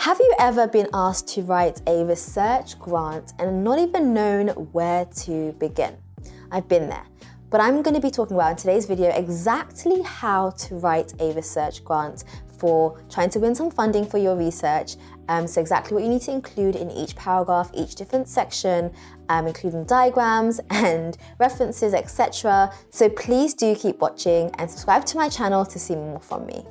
Have you ever been asked to write a research grant and not even known where to begin? I've been there, but I'm going to be talking about in today's video exactly how to write a research grant for trying to win some funding for your research. So exactly what you need to include in each paragraph, each different section, including diagrams and references, etc. So please do keep watching and subscribe to my channel to see more from me.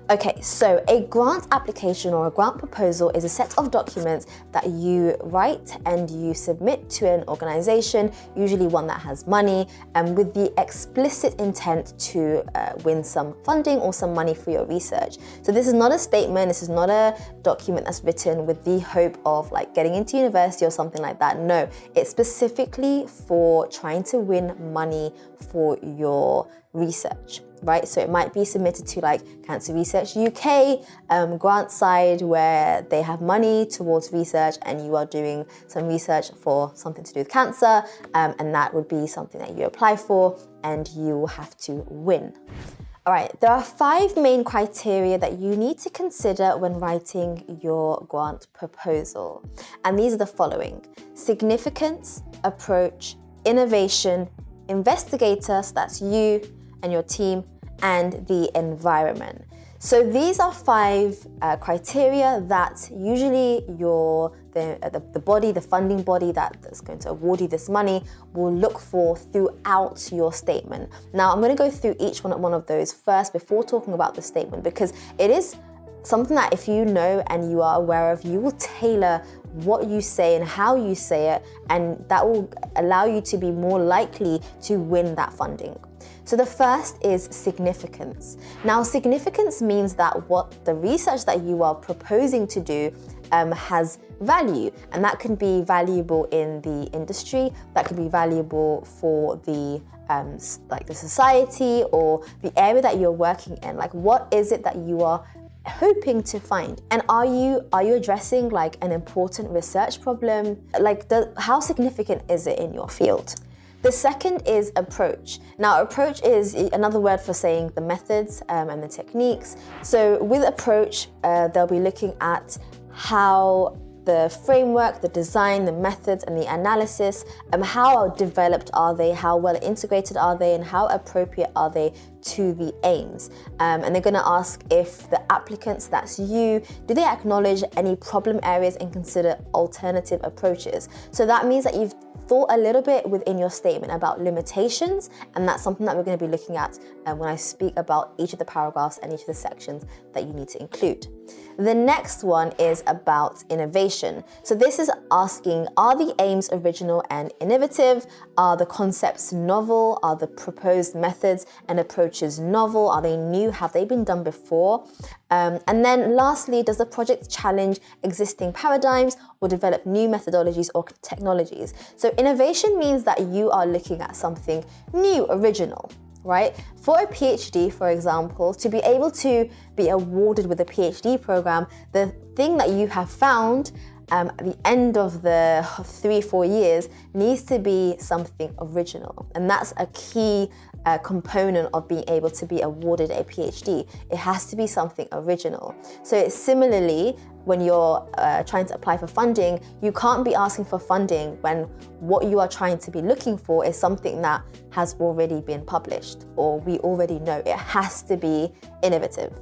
Okay, so a grant application or a grant proposal is a set of documents that you write and you submit to an organization, usually one that has money, and with the explicit intent to win some funding or some money for your research. So this is not a statement, this is not a document that's written with the hope of like getting into university or something like that. No, it's specifically for trying to win money for your research. Right, so it might be submitted to like Cancer Research UK grant side where they have money towards research and you are doing some research for something to do with cancer, and that would be something that you apply for and you will have to win. All right, there are 5 main criteria that you need to consider when writing your grant proposal. And these are the following: significance, approach, innovation, investigator, so that's you and your team, and the environment. So these are 5 criteria that usually the body, the funding body that's going to award you this money will look for throughout your statement. Now I'm going to go through each one of those first before talking about the statement, because it is something that if you know and you are aware of, you will tailor what you say and how you say it, and that will allow you to be more likely to win that funding. So the first is significance. Now, significance means that what the research that you are proposing to do has value, and that can be valuable in the industry, that can be valuable for the like the society or the area that you're working in. Like, what is it that you are hoping to find, and are you addressing like an important research problem? Like, how significant is it in your field? The second is approach. Now, approach is another word for saying the methods and the techniques. So with approach, they'll be looking at how the framework, the design, the methods, and the analysis, how developed are they, how well integrated are they, and how appropriate are they to the aims. And they're going to ask if the applicants, that's you, do they acknowledge any problem areas and consider alternative approaches? So that means that you've thought a little bit within your statement about limitations, and that's something that we're going to be looking at when I speak about each of the paragraphs and each of the sections that you need to include. The next one is about innovation. So this is asking, are the aims original and innovative? Are the concepts novel? Are the proposed methods and approaches novel? Are they new? Have they been done before? And then lastly, does the project challenge existing paradigms or develop new methodologies or technologies? So innovation means that you are looking at something new, original, right? For a PhD, for example, to be able to be awarded with a PhD program, the thing that you have found at the end of the 3-4 years needs to be something original. And that's a key component of being able to be awarded a PhD. It has to be something original. So it's similarly, when you're trying to apply for funding, you can't be asking for funding when what you are trying to be looking for is something that has already been published or we already know. It has to be innovative.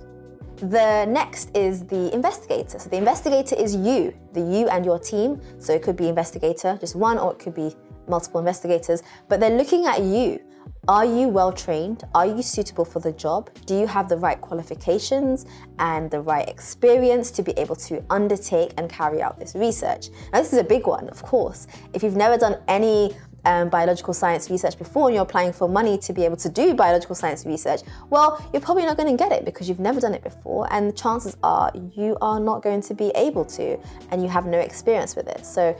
The next is the investigator. So the investigator is you and your team. So it could be investigator, just one, or it could be multiple investigators, but they're looking at you. Are you well trained? Are you suitable for the job? Do you have the right qualifications and the right experience to be able to undertake and carry out this research? Now, this is a big one, of course. If you've never done any biological science research before and you're applying for money to be able to do biological science research, well, you're probably not going to get it because you've never done it before, and the chances are you are not going to be able to, and you have no experience with it. So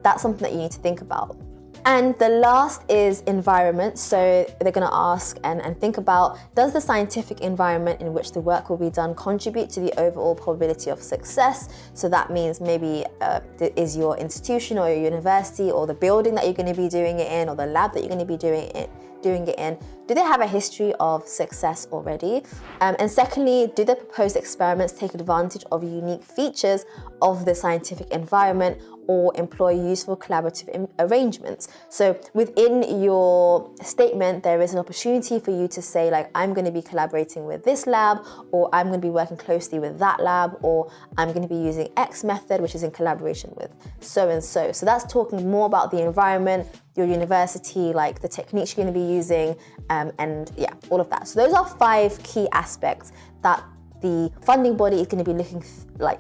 that's something that you need to think about. And the last is environment. So they're going to ask and think about, does the scientific environment in which the work will be done contribute to the overall probability of success? So that means maybe is your institution or your university or the building that you're going to be doing it in or the lab that you're going to be doing it doing it in? Do they have a history of success already? And secondly, do the proposed experiments take advantage of unique features of the scientific environment or employ useful collaborative arrangements? So within your statement, there is an opportunity for you to say, like, I'm going to be collaborating with this lab, or I'm going to be working closely with that lab, or I'm going to be using X method, which is in collaboration with so and so. So that's talking more about the environment, your university, like the techniques you're going to be using, and yeah, all of that. So those are 5 key aspects that the funding body is going to be looking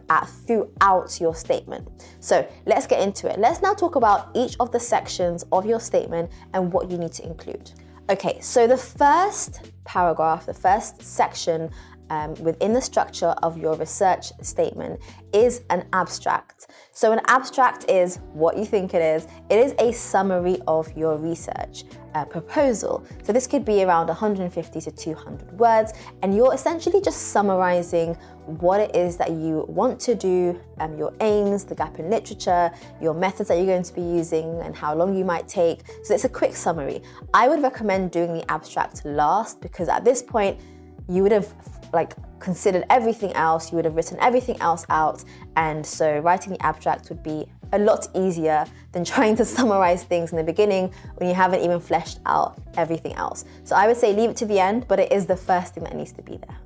at throughout your statement. So let's get into it. Let's now talk about each of the sections of your statement and what you need to include. Okay, so the first paragraph, the first section within the structure of your research statement is an abstract. So an abstract is what you think it is. It is a summary of your research proposal. So this could be around 150 to 200 words, and you're essentially just summarizing what it is that you want to do, your aims, the gap in literature, your methods that you're going to be using, and how long you might take. So it's a quick summary. I would recommend doing the abstract last, because at this point, you would have considered everything else, you would have written everything else out, and so writing the abstract would be a lot easier than trying to summarize things in the beginning when you haven't even fleshed out everything else. So I would say leave it to the end, but it is the first thing that needs to be there.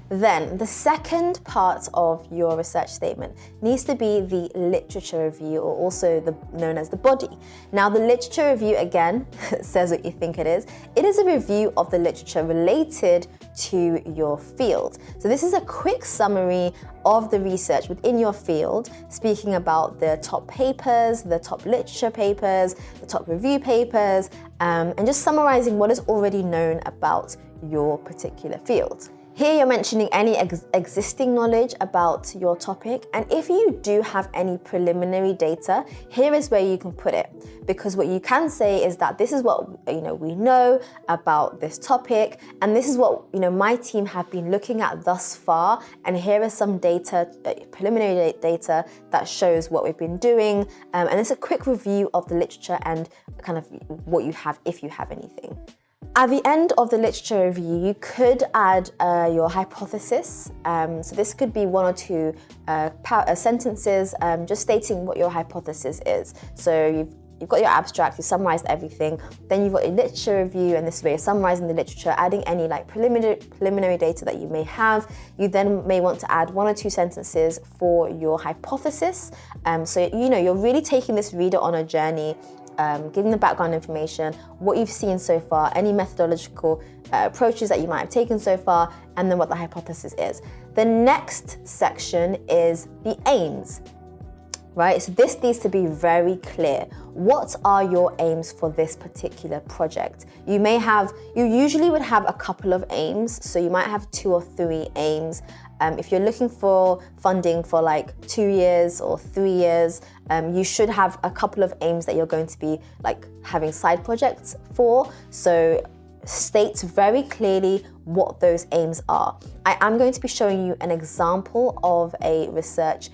Then the second part of your research statement needs to be the literature review, or also known as the body. Now the literature review, again, says what you think it is. It is a review of the literature related to your field. So this is a quick summary of the research within your field, speaking about the top papers, the top literature papers, the top review papers, and just summarizing what is already known about your particular field. Here you're mentioning any existing knowledge about your topic, and if you do have any preliminary data, here is where you can put it, because what you can say is that this is what we know about this topic, and this is what my team have been looking at thus far, and here is some data, preliminary data that shows what we've been doing, and it's a quick review of the literature and kind of what you have, if you have anything. At the end of the literature review, you could add your hypothesis. So this could be 1 or 2 sentences just stating what your hypothesis is. So you've got your abstract, you've summarized everything, then you've got your literature review, and this is where you're summarizing the literature, adding any preliminary data that you may have. You then may want to add 1 or 2 sentences for your hypothesis. So you're really taking this reader on a journey, giving the background information, what you've seen so far, any methodological approaches that you might have taken so far, and then what the hypothesis is. The next section is the aims, right? So this needs to be very clear. What are your aims for this particular project? You usually would have a couple of aims, so you might have 2 or 3 aims. If you're looking for funding for 2 years or 3 years, you should have a couple of aims that you're going to be having side projects for. So state very clearly what those aims are. I am going to be showing you an example of a research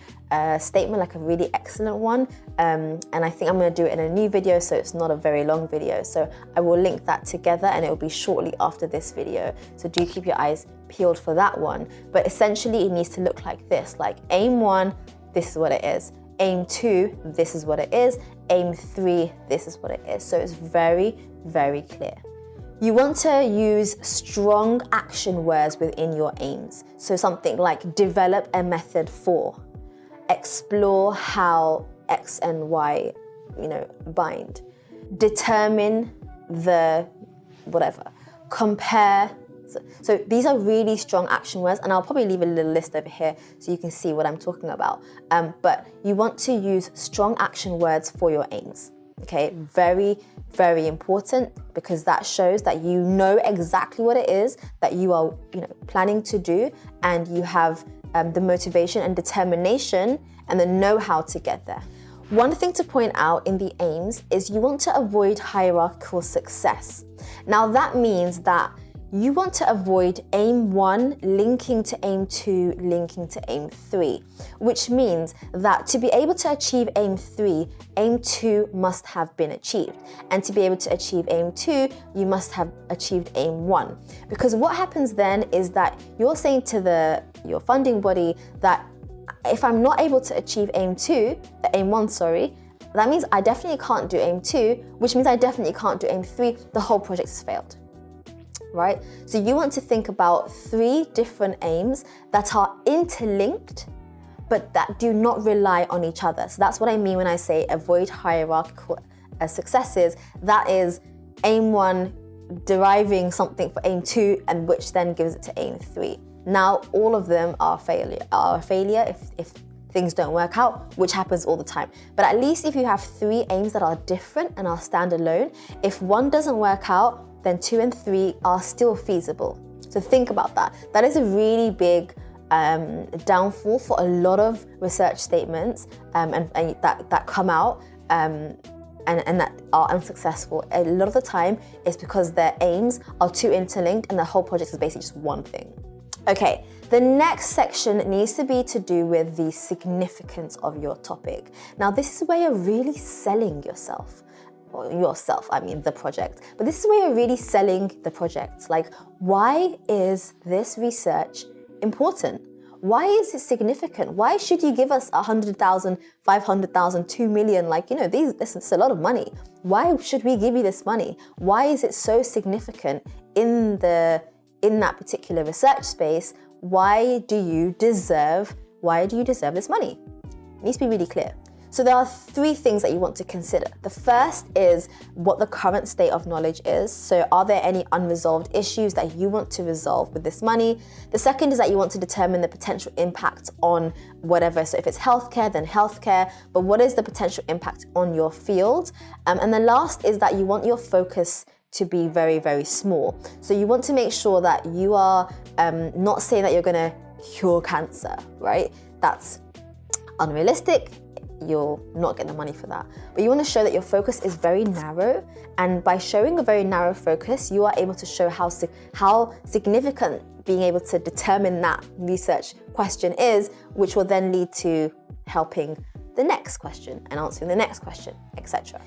statement, a really excellent one, and I think I'm going to do it in a new video, so it's not a very long video. So I will link that together, and it will be shortly after this video, so do keep your eyes peeled for that one. But essentially it needs to look like this, aim 1, this is what it is. Aim 2, this is what it is. Aim 3, this is what it is. So it's very, very clear. You want to use strong action words within your aims. So something like develop a method for, explore how X and Y, bind, determine the whatever, compare. So these are really strong action words, and I'll probably leave a little list over here so you can see what I'm talking about. But you want to use strong action words for your aims. Okay, very, very important, because that shows that you know exactly what it is that you are, planning to do, and you have the motivation and determination and the know-how to get there. One thing to point out in the aims is you want to avoid hierarchical success. Now that means that you want to avoid aim 1 linking to aim 2, linking to aim 3, which means that to be able to achieve aim 3, aim 2 must have been achieved. And to be able to achieve aim 2, you must have achieved aim 1. Because what happens then is that you're saying to your funding body that if I'm not able to achieve aim 1, that means I definitely can't do aim 2, which means I definitely can't do aim 3. The whole project has failed, right? So you want to think about 3 different aims that are interlinked, but that do not rely on each other. So that's what I mean when I say avoid hierarchical successes. That is aim 1 deriving something for aim 2, and which then gives it to aim 3. Now, all of them are a failure if things don't work out, which happens all the time. But at least if you have 3 aims that are different and are standalone, if 1 doesn't work out, then 2 and 3 are still feasible. So think about that. That is a really big downfall for a lot of research statements and that come out and that are unsuccessful. A lot of the time, it's because their aims are too interlinked and the whole project is basically just one thing. Okay, the next section needs to be to do with the significance of your topic. Now, this is where you're really selling yourself. The project. But this is where you're really selling the project. Like, why is this research important? Why is it significant? Why should you give us 100,000, 500,000, 2 million? This is a lot of money. Why should we give you this money? Why is it so significant in that particular research space? Why do you deserve this money? It needs to be really clear. So there are 3 things that you want to consider. The first is what the current state of knowledge is. So are there any unresolved issues that you want to resolve with this money? The second is that you want to determine the potential impact on whatever. So if it's healthcare, then healthcare. But what is the potential impact on your field? And the last is that you want your focus to be very, very small. So you want to make sure that you are not saying that you're going to cure cancer, right? That's unrealistic. You'll not get the money for that. But you want to show that your focus is very narrow, and by showing a very narrow focus, you are able to show how significant being able to determine that research question is, which will then lead to helping the next question and answering the next question, etc.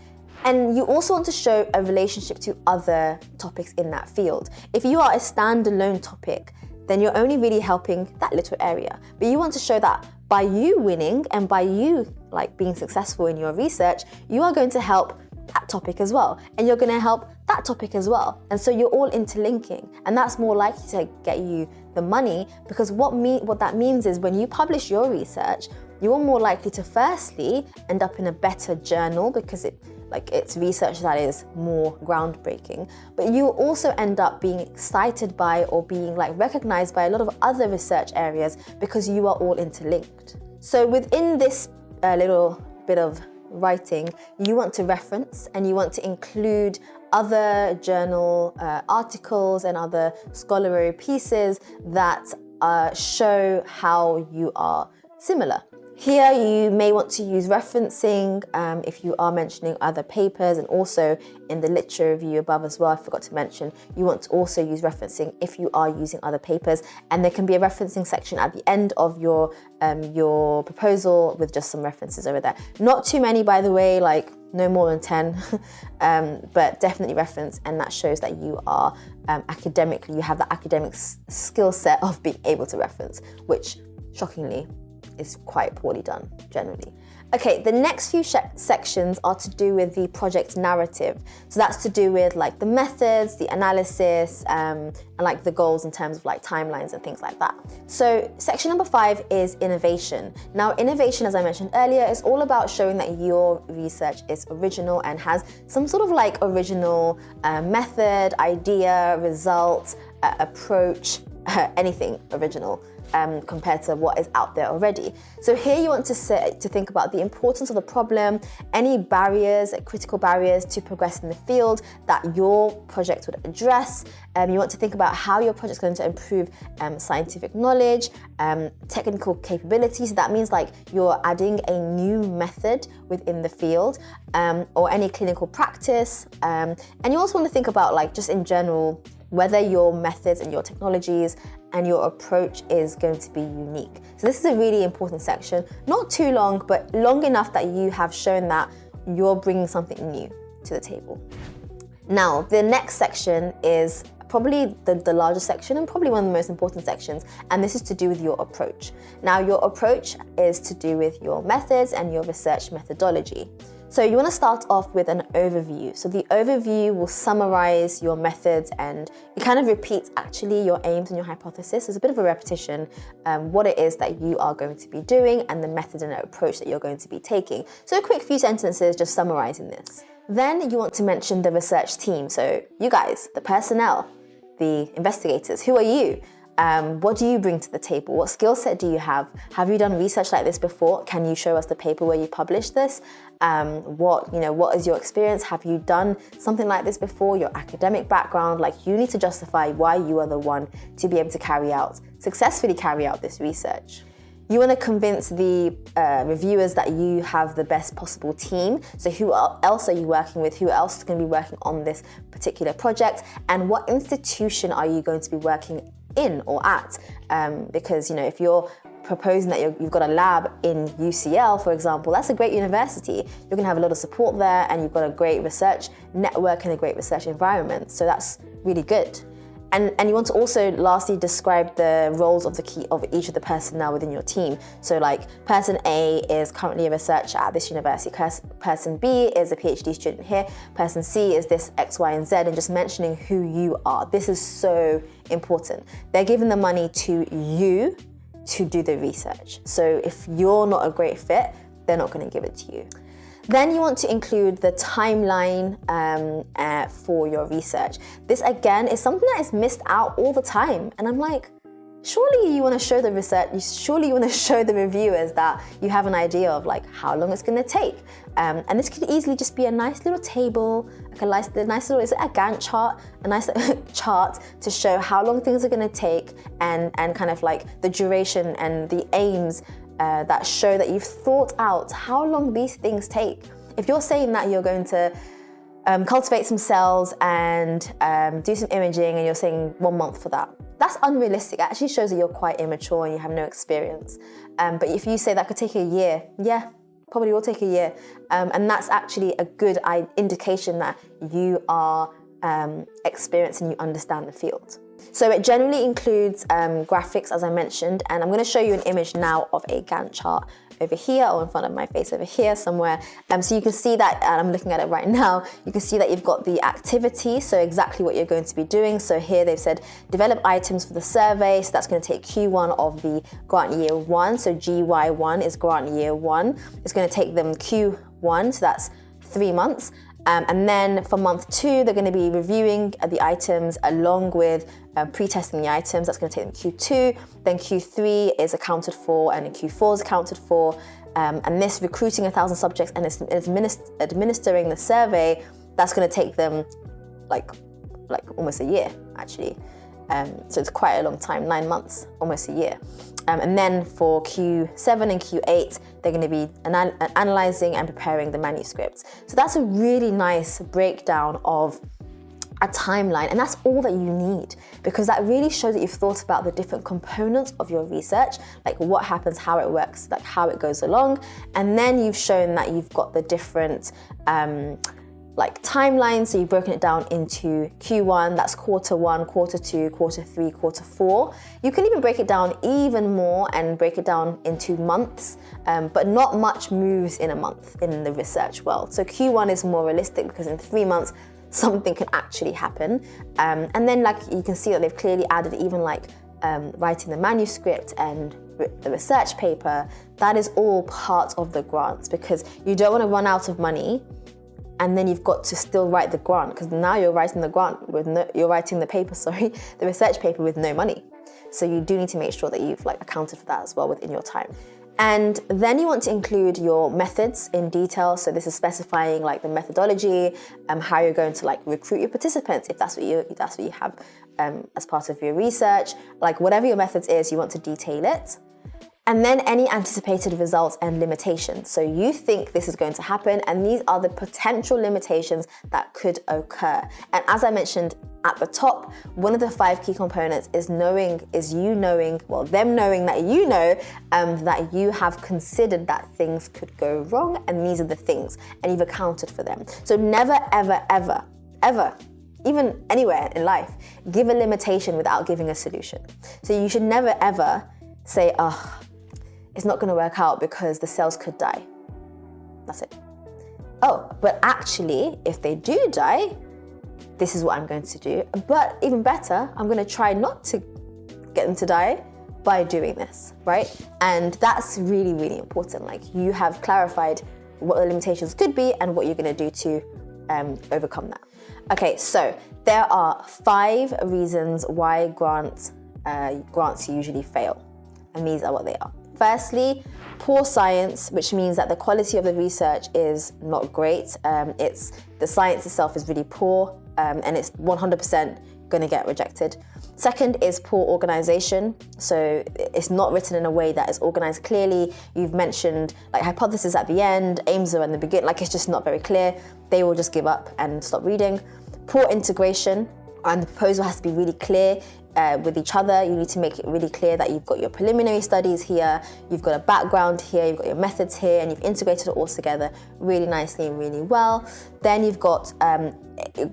And you also want to show a relationship to other topics in that field. If you are a standalone topic, then you're only really helping that little area. But you want to show that by you winning and by you being successful in your research, you are going to help that topic as well. And you're going to help that topic as well. And so you're all interlinking. And that's more likely to get you the money, because what that means is when you publish your research, you are more likely to firstly end up in a better journal because it's research that is more groundbreaking, but you also end up being excited by or being recognized by a lot of other research areas because you are all interlinked. So within this little bit of writing, you want to reference and you want to include other journal articles and other scholarly pieces that show how you are similar. Here you may want to use referencing if you are mentioning other papers, and also in the literature review above as well, I forgot to mention, you want to also use referencing if you are using other papers, and there can be a referencing section at the end of your proposal with just some references over there. Not too many, by the way, no more than 10, but definitely reference, and that shows that you are academically, you have the academic skill set of being able to reference, which shockingly is quite poorly done generally. Okay, the next few sections are to do with the project narrative. So that's to do with the methods, the analysis, and the goals in terms of timelines and things like that. So section number 5 is innovation. Now, innovation, as I mentioned earlier, is all about showing that your research is original and has some sort of original method, idea, result, approach, anything original. Compared to what is out there already. So here you want to think about the importance of the problem, any barriers, critical barriers to progress in the field that your project would address. You want to think about how your project is going to improve scientific knowledge, technical capabilities. That means you're adding a new method within the field, or any clinical practice. And you also want to think about just in general, whether your methods and your technologies and your approach is going to be unique. So this is a really important section, not too long, but long enough that you have shown that you're bringing something new to the table. Now, the next section is probably the largest section and probably one of the most important sections, and this is to do with your approach. Now, your approach is to do with your methods and your research methodology. So you want to start off with an overview. So the overview will summarize your methods, and it kind of repeats actually your aims and your hypothesis. There's a bit of a repetition, what it is that you are going to be doing and the method and approach that you're going to be taking. So a quick few sentences just summarizing this. Then you want to mention the research team. So you guys, the personnel, the investigators, who are you? What do you bring to the table? What skill set do you have? Have you done research like this before? Can you show us the paper where you published this? What is your experience? Have you done something like this before? Your academic background, like you need to justify why you are the one to be able to successfully carry out this research. You want to convince the reviewers that you have the best possible team. So who else are you working with? Who else is going to be working on this particular project? And what institution are you going to be working in or at? Because if you're proposing that you've got a lab in UCL, for example, that's a great university. You're going to have a lot of support there, and you've got a great research network and a great research environment. So that's really good. And you want to also lastly describe the roles of each of the personnel within your team. So like person A is currently a researcher at this university, person B is a PhD student here, person C is this X, Y, and Z, and just mentioning who you are. This is so important. They're giving the money to you to do the research. So if you're not a great fit, they're not going to give it to you. Then you want to include the timeline for your research. This again is something that is missed out all the time. And I'm like, surely you want to show the research, surely you want to show the reviewers that you have an idea of like how long it's going to take. And this could easily just be a nice little table, like a nice little, is it a Gantt chart? A nice chart to show how long things are going to take and kind of like the duration and the aims that show that you've thought out how long these things take. If you're saying that you're going to cultivate some cells and do some imaging and you're saying 1 month for that, that's unrealistic. It actually shows that you're quite immature and you have no experience. But if you say that could take a year, yeah, probably will take a year. And that's actually a good indication that you are experienced and you understand the field. So it generally includes graphics, as I mentioned, and I'm going to show you an image now of a Gantt chart over here, or in front of my face over here somewhere. So you can see that, and I'm looking at it right now, you can see that you've got the activity, so exactly what you're going to be doing. So here they've said, develop items for the survey, so that's going to take Q1 of the grant year 1, so GY1 is grant year 1. It's going to take them Q1, so that's 3 months. And then for month 2, they're going to be reviewing the items along with pre-testing the items. That's going to take them Q2. Then Q3 is accounted for, and Q4 is accounted for. And this recruiting 1,000 subjects and administering the survey, that's going to take them like almost a year, actually. So it's quite a long time, 9 months, almost a year. And then for Q7 and Q8, they're going to be analyzing and preparing the manuscripts. So that's a really nice breakdown of a timeline, and that's all that you need, because that really shows that you've thought about the different components of your research, like what happens, how it works, like how it goes along, and then you've shown that you've got the different timelines. So you've broken it down into Q1, that's Q1, Q2, Q3, Q4. You can even break it down even more and break it down into months, but not much moves in a month in the research world. So Q1 is more realistic because in 3 months, something can actually happen. And then you can see that they've clearly added even writing the manuscript and the research paper. That is all part of the grants, because you don't want to run out of money and then you've got to still write the grant, because now you're writing the research paper with no money. So you do need to make sure that you've accounted for that as well within your time. And then you want to include your methods in detail. So this is specifying the methodology, how you're going to recruit your participants, if that's what you have as part of your research. Whatever your methods is, you want to detail it. And then any anticipated results and limitations. So you think this is going to happen, and these are the potential limitations that could occur. And as I mentioned at the top, one of the 5 key components is them knowing that you know that you have considered that things could go wrong, and these are the things, and you've accounted for them. So never, ever, ever, ever, even anywhere in life, give a limitation without giving a solution. So you should never, ever say, oh, it's not gonna work out because the cells could die. That's it. Oh, but actually, if they do die, this is what I'm going to do. But even better, I'm gonna try not to get them to die by doing this, right? And that's really, really important. Like, you have clarified what the limitations could be and what you're gonna do to overcome that. Okay, so there are 5 reasons why grants usually fail. And these are what they are. Firstly, poor science, which means that the quality of the research is not great. The science itself is really poor, and it's 100% going to get rejected. Second is poor organization. So it's not written in a way that is organized clearly. You've mentioned like hypothesis at the end, aims are in the beginning, like it's just not very clear. They will just give up and stop reading. Poor integration, and the proposal has to be really clear with each other. You need to make it really clear that you've got your preliminary studies here, you've got a background here, you've got your methods here, and you've integrated it all together really nicely and really well. Then you've got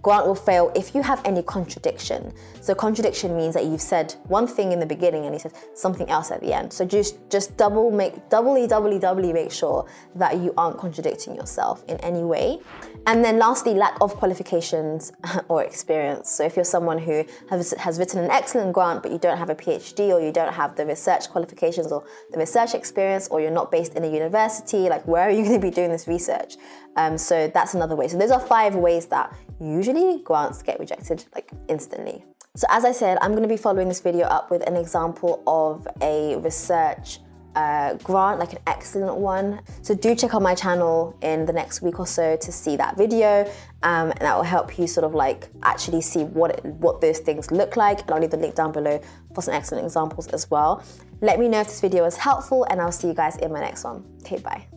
grant will fail if you have any contradiction. So contradiction means that you've said one thing in the beginning and you said something else at the end. So just doubly make sure that you aren't contradicting yourself in any way. And then lastly, lack of qualifications or experience. So if you're someone who has written an excellent grant, but you don't have a PhD, or you don't have the research qualifications or the research experience, or you're not based in a university, like where are you going to be doing this research? So that's another way. So those are 5 ways that usually grants get rejected like instantly. So as I said, I'm going to be following this video up with an example of a research grant, like an excellent one. So do check out my channel in the next week or so to see that video, and that will help you sort of like actually see what those things look like. And I'll leave the link down below for some excellent examples as well. Let me know if this video was helpful, and I'll see you guys in my next one. Okay, bye.